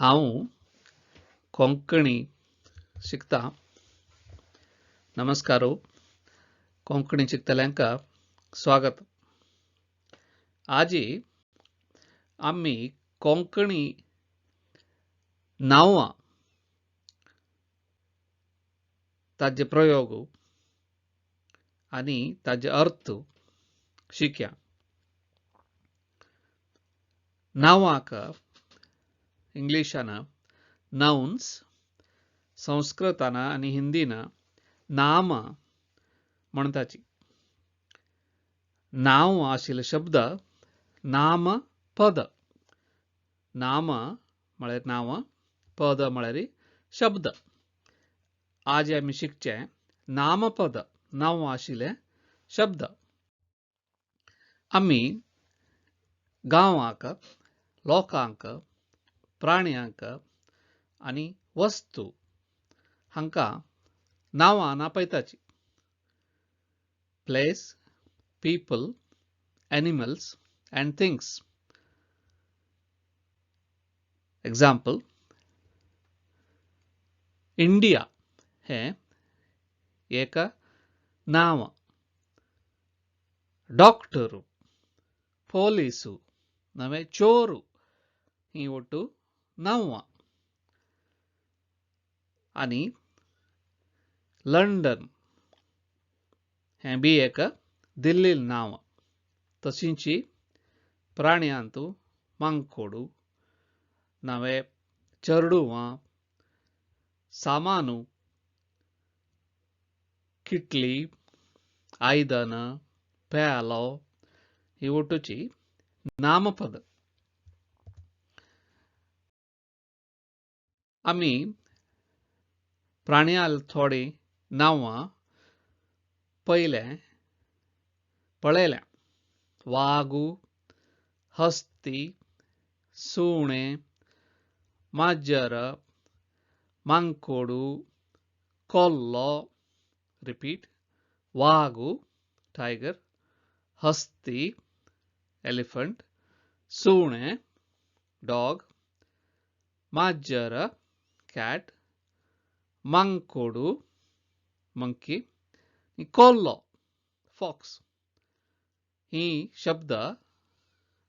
हांव कोंकणी शिकता. नमस्कारो. कोंकणी शिकतल्यांका स्वागत. आजी आम्ही कोंकणी नावां ताजे प्रयोग आनी ताजे अर्थ शिकया. नावाक इंग्लिशान नाउन्स, संस्कृतान आनी हिंदीन नाम म्हणटाची. नाव आशिल्ले शब्द नामपद. नाम म्हळ्यार नाव, पद म्हळ्यार शब्द. आज आमी शिकचे नामपद, नाव आशिल्ले शब्द. आमी गांवांक, लोकांक, प्राण्यांक आनी वस्तू हांकां नांवान आपयताची. Place, people, animals and things. Example: India हे एक नाव. डॉक्टरू, पोलीसू नवे चोरू ही ಒಟ್ಟು नाव. आनी लंडन हे बी एक दिल्लील नाव. तशींची प्राण्यांतू मंकोडू नवे चरडुवां, सामानू, किटली, आयदन, प्यालो ही ಒಟ್ಟುची नामपद. आमी प्राण्याल थोडी नावां पळयल्या. वागू, हस्ती, सुणे, माजर, मंकोडू, कोल्लो. रिपीट: वागू टायगर, हस्ती एलिफंट, सुणे डॉग, माजर कैट, मंकोडू मंकी, कोल्लो फॉक्स. ही शब्द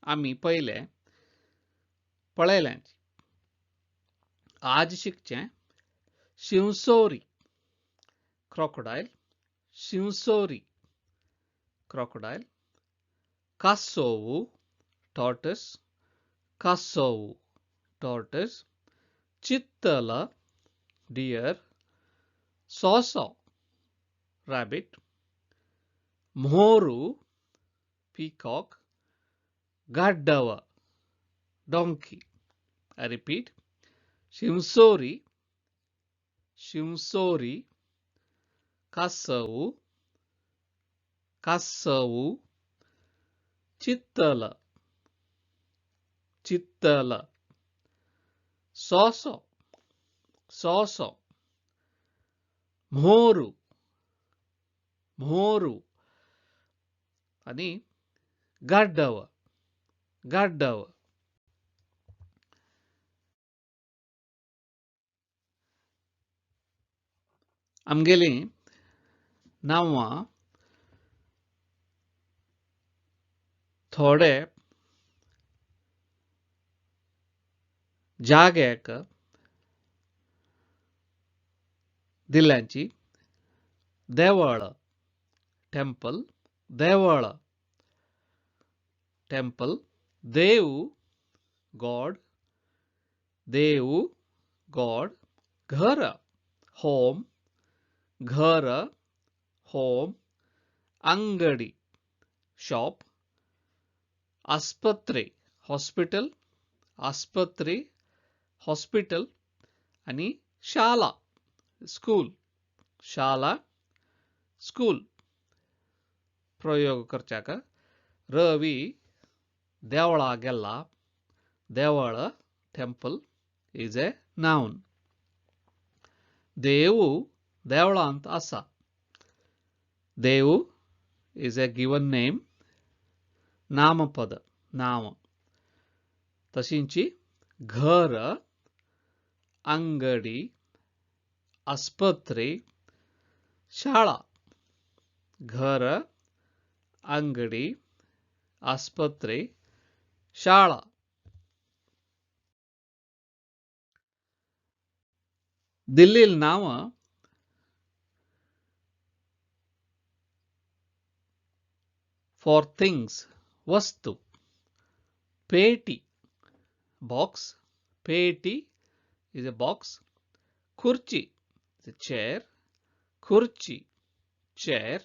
आमी पळयले. आज शिकचे शिवसोरी crocodile, शिवसोरी crocodile. कासोवू tortoise, कासोवू tortoise. चित्तल deer, Soso rabbit. Moru peacock, गड्डव donkey. I repeat: शिवसोरी, शिवसोरी, कासवू, कासवू. चित्तल, चित्तल. सोसो, सोसो. मोरू, मोरू. आनी गड्डव, गड्डव. आमगेली नावां थोडे जाग्याक दिल्ल्यांची. देवळ टेम्पल, देवळ टेम्पल. देव गॉड, देव गॉड. घर होम, घर होम. अंगडी शॉप. आस्पत्रे हॉस्पिटल, आस्पत्रे हॉस्पिटल. आनी शाला स्कूल, शाला स्कूल. प्रयोग करच्याक रवी देवळा गेला. देवळ टेम्पल इज ए नाउन. देव देवळांत आसा. देव इज ए गिवन नेम, नामपद नाव. तशींची घर अंगडी आस्पत्रे शाळा घर अंगडी आस्पत्रे शाळा दिल्लील नाव for things वस्तू पेटी box पेटी is a box खुर्ची is a chair खुर्ची chair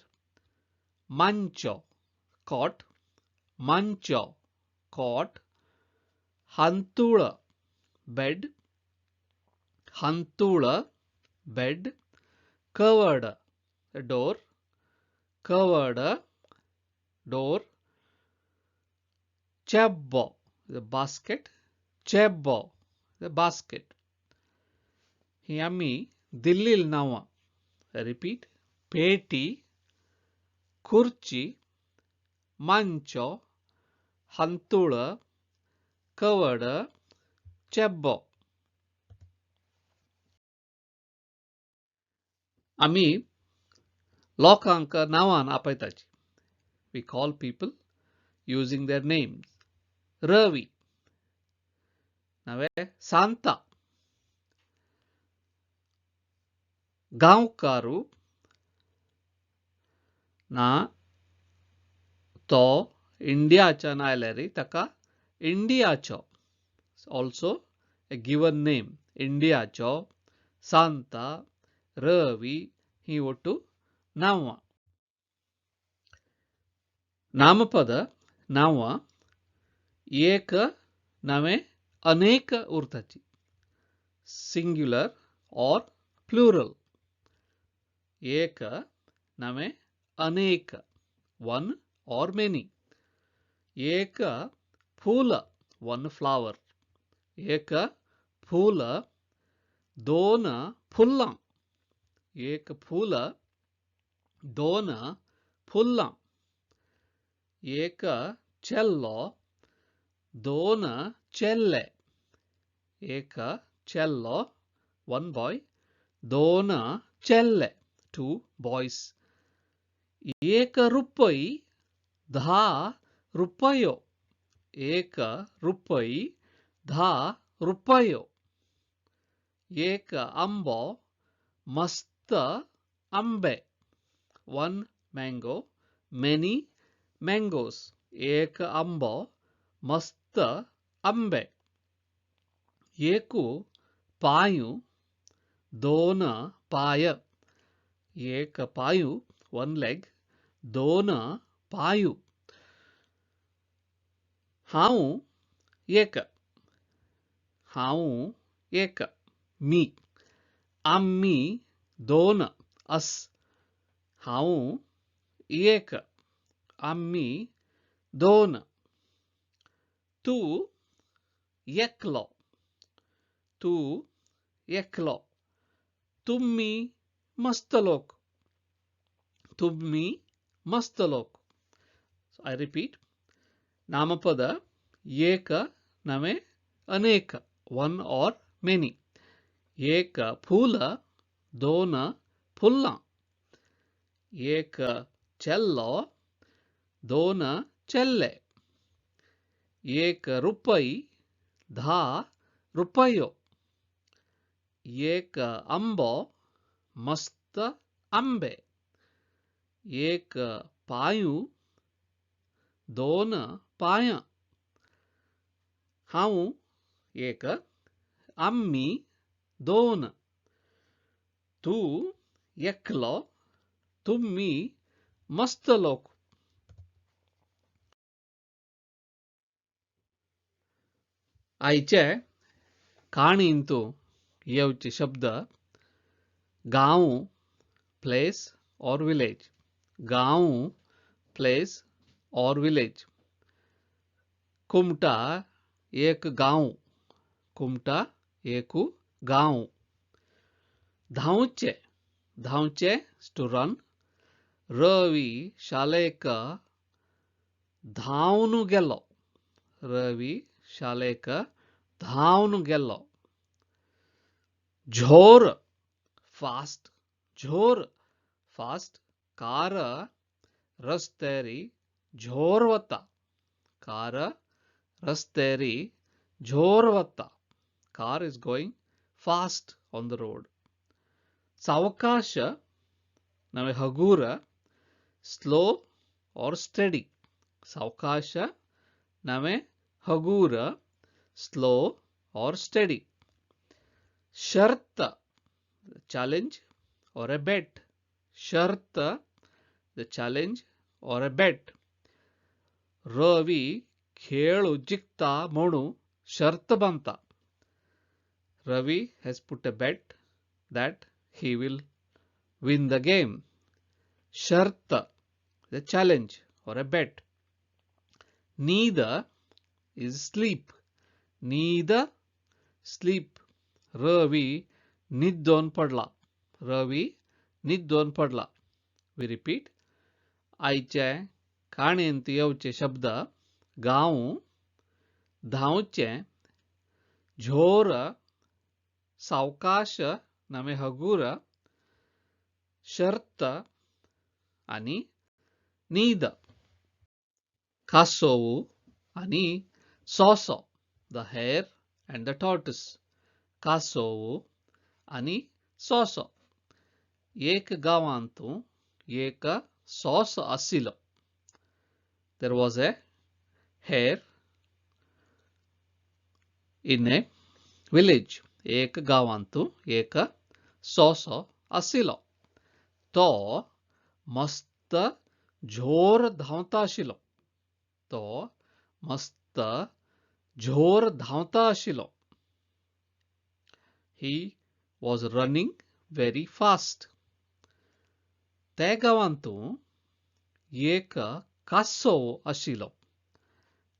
मंचो cot मंचो cot हंतुळ bed हंतुळ bed covered door covered door cebbo the basket cebbo the basket ही आम्ही दिल्लील नावा repeat पेटी खुर्ची मंचो हंतुळ covered cebbo आम्ही लोकांक नावान आपयताची we call people using their names रवी नवे सांता गांवकारू ना तो इंडियाच्यान आयल्यार ताका इंडियाचो also a given name इंडियाचो सांता रवी ही ಒಟ್ಟು नाव नामपद नाव एक नवे अनेक उरताची सिंग्युलर और प्लूरल एक नवे अनेक one or many एक फूल one flower एक फूल दोन फुल्लां एक फूल दोन फुल्लां एक चेल्लो दोन चेल्ले एक चेल्लो one boy दोन चेल्ले two boys एक रुपई 10 रुपयो एक रुपई 10 रुपयो एक आंबो मस्त आंबे one mango many mangoes एक आंबो मस्त आंबे एकू पायू दोन पाय एक पायू one leg दोन पायू हाऊ एक मी आम्ही दोन अस हाऊ एक आम्ही दोन तू एकलो तुम्ही मस्त लोक I repeat नामपद एक नवे अनेक one or many एक फूल दोन फुल्लां एक चेल्लो दोन चेल्ले एक रुपई 10 रुपयो एक आंबो मस्त आंबे एक पायू दोन पायां हाऊ एक आम्ही दोन तू एकलो तुम्ही मस्त लोक आयचे काणींतू येवचे शब्द गांव प्लेस और विलेज गांव प्लेस और विलेज कुमटा एक गांव कुमटा एकू गांव धावचे to run रवी शालेक धावनु गेलो रवी शालेक धावनु गेलो झोर फास्ट, झोर फास्ट. कार रस्तेरी झोर वता, कार रस्तेरी झोर वता. Car is going fast on the road. सावकाश नवे हगूर, slow or steady. सावकाश नवे हगूर, slow or steady. शर्त, challenge or a bet. शर्त, the challenge or a bet. रवी खेळू जिंकता म्हणू शर्त बांधता. Ravi has put a bet that he will win the game. Shart, the challenge or a bet. Neither is sleep. Neither sleep. Ravi niddon padla. Ravi niddon padla. We repeat. आईचे काणयेंत येवचे शब्द गांव, धांवचे, झोर, सावकाश नवे हगूर, शर्त आणि नीद. कासोवू आणि सोसो, the hare and the tortoise. कासोवू आणि सोसो. एक गावांतू एक सोस आसिलो. There was a hare in a village. एक गावांतू एक सोसो आसिलो. तो मस्त झोर धांवता आशिलो. तो मस्त झोर धांवता आशिलो. He was running very fast. ते गावांतू एक कासो आशिलो.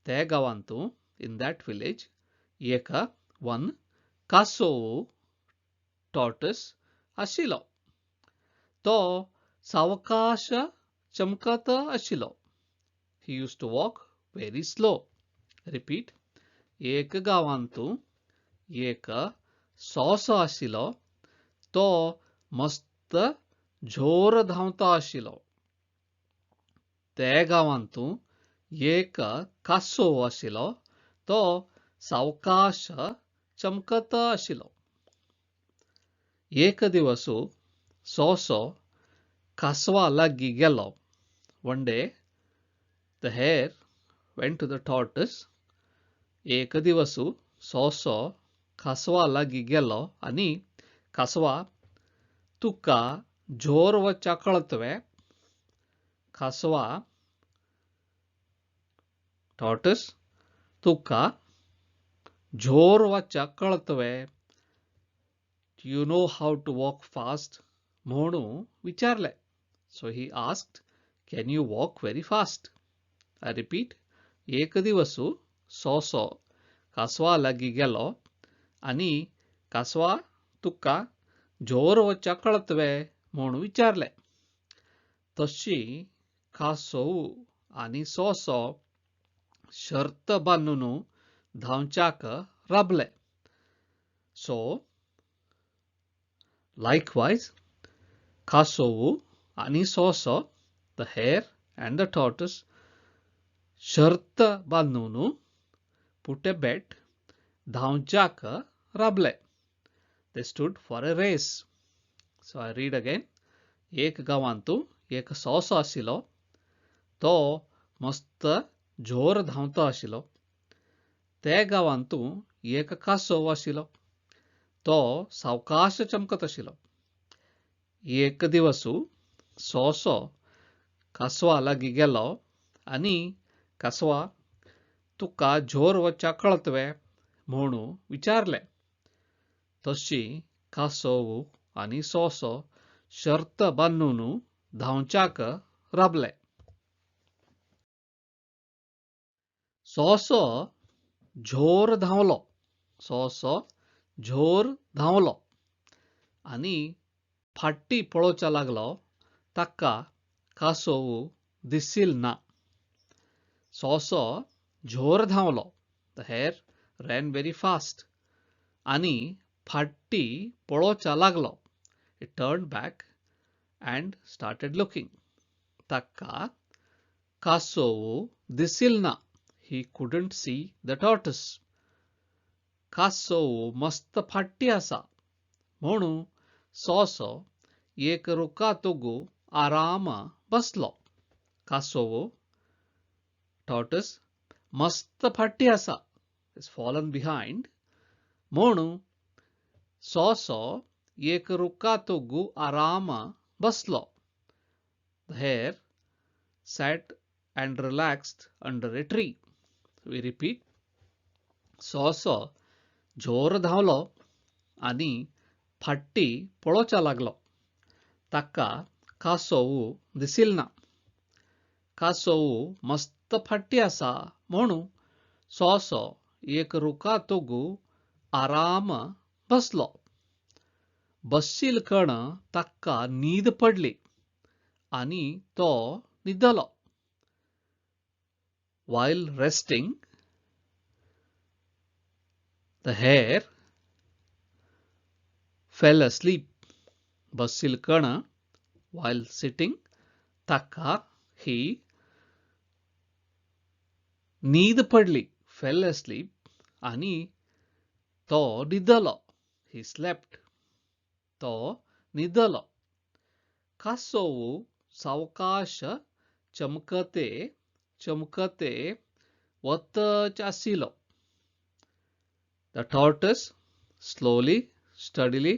ते गावांतू in that village एक one कासो tortoise आशिलो. तो सावकाश चमकत आशिलो. He used to walk very slow. Repeat. एक गावांतू एक सोस आशिलो. तो मस्त झोर धांवता आशिलो. ते गावांतू एक कासो आशिलो. तो सावकाश चमकत आशिलो. एक दिवसू सोसो कासवा लागी गेलो. One day the hare went to the tortoise. एक दिवसू सोसो कासवा लागी गेलो आणि कासवा तुका झोर वच्चा कळतवे. कासवा tortoise तुका झोर वच्चा कळतवे. Do you know how to walk fast? म्हणू विचारले. So he asked, can you walk very fast? I repeat. एक दिवसू सोसो कासवा लागी गेलो आणि कासवा तुका झोर वच्चा कळतवे म्हणू विचारले. तशी कासोवू आणि सोसो शर्त बांदून धांवच्याक राबले. So, likewise, कासोवू आणि सोसो, the hare and the tortoise, शर्त बांदून put a bet, धांवच्याक राबले. They stood for a race. So I read again. एक गावांतू एक सोसो आशिलो. तो मस्त झोर धांवता आशिलो. ते गावांतू एक कासो आशिलो. तो सावकाश चमकत आशिलो. एक दिवसू सोसो कासवा लागी गेलो आणि कासवा तुका झोर वच्चा कळतवे म्हणू विचारले. तशी कासोवू आणि सोसो शर्त बांदून धांवच्याक राबले. सोसो झोर धांवलो. सोसो झोर धांवलो आणि फाटी पळोवचा लागलो. ताका कासोवू दिसिल ना. सोसो झोर धांवलो. The hare ran very fast. आणि फाटी पळोवचा लागलो. It turned back and started looking. ताका कासोव दिसिल्ना. He couldn't see the tortoise. कासोव मस्त फाटी आसा म्हणून सोसो एक रुखात उगू आराम बसलो. कासोव, tortoise, मस्त फाटी आसा, is fallen behind, म्हणून सोसो एक रुखात उगू आराम बसलो. The hare sat and relaxed under a tree. We repeat. सोसो जोर धावलो आणि फाटी पळोवचा लागलो. ताका कासोव दिसिल्ना. कासोव मस्त फाटी आसा म्हणून सोसो एक रुखात उगू आराम बसलो. बसशील कण ताका न्हीद पडली आणि तो न्हिदलो. While resting, the hare fell asleep. बसशील कण while sitting, ताका ही न्हीद पडली, fell asleep, आणि तो न्हिदलो. He slept. तो न्हिदलो. कासोव सावकाश चमकते चमकते वतच आसिलो. The tortoise slowly, steadily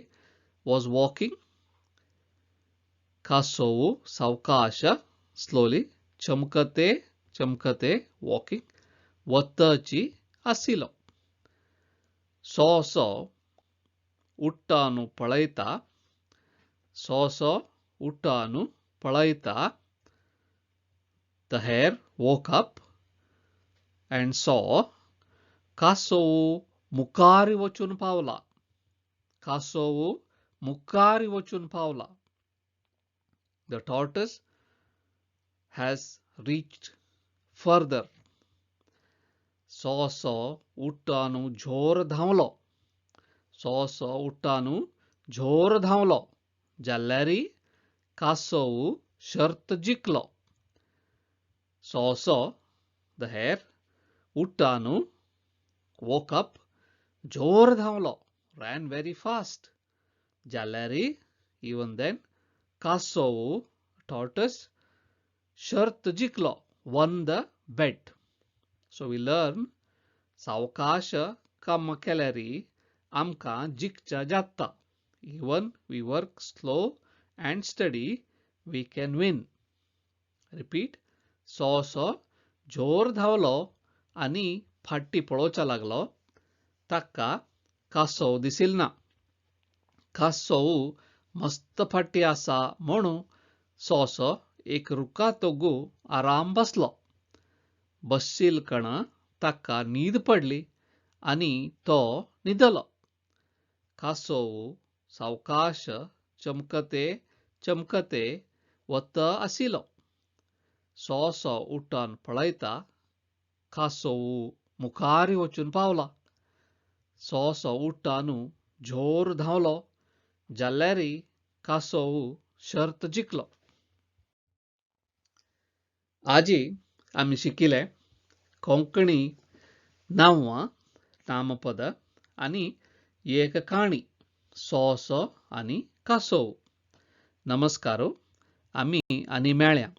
was walking. कासोव सावकाश, slowly, चमकते चमकते, walking, वतची आसिलो. सोसो उट्टानु पळयता. सोसो उट्टानु पळयता. The hare woke up and saw. कासोव मुखारी वचून पावला. कासोव मुखारी वचून पावला. The tortoise has reached further. सोसो उट्टानु जोर धावलो. सोसो उट्टानु जोर धावलो. जाल्यारी कासोव शर्त जिखलो. सोसो, the hare, उट्टानु, woke up, जोर धावलो, ran very fast. जाल्यारी, even then, कासोव, tortoise, शर्त जिखलो, won the bet. So we learn, सावकाश काम केल्यारी आमका जिखचा जाता. Even we work slow and steady, we can win. Repeat. सोसो जोर धावलो आणि फाटी पळोवचा लागलो. ताका कासोव दिसिल्ना. कासोव मस्त फाटी आसा म्हणून सोसो एक रुखात उगू आराम बसलो. बसशील कण ताका न्हीद पडली आणि तो न्हिदलो. कासोव सावकाश चमकते चमकते वत आसिलो. सोसो उट्टान पळयता. कासोव मुखारी वचून पावला. सोसो उट्टानु जोर धावलो. जाल्यारी कासोव शर्त जिखलो. आजी आमी शिकिले कोंकणी नांवां, नामपद आणि एक काणी, सोसो आणि कासोव. नमस्कारो. आमी आनी मेळ्या.